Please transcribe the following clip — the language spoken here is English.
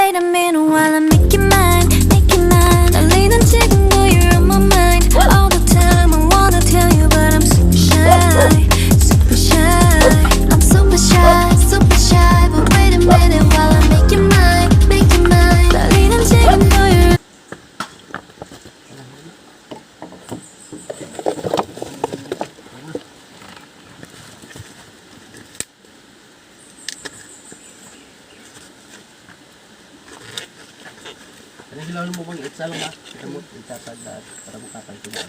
wait a minute while I make you mine, make you mine. 달리는 지금도 you're on my mind all the time. I wanna tell you but I'm super shy, super shy. I'm super shy, super shy. But wait a minute while I make you mine, make you mine. 달리는 지금도 you're Ano hilaw mo bang itsa lang ba? Kita mo itatag para mo kakal tuban.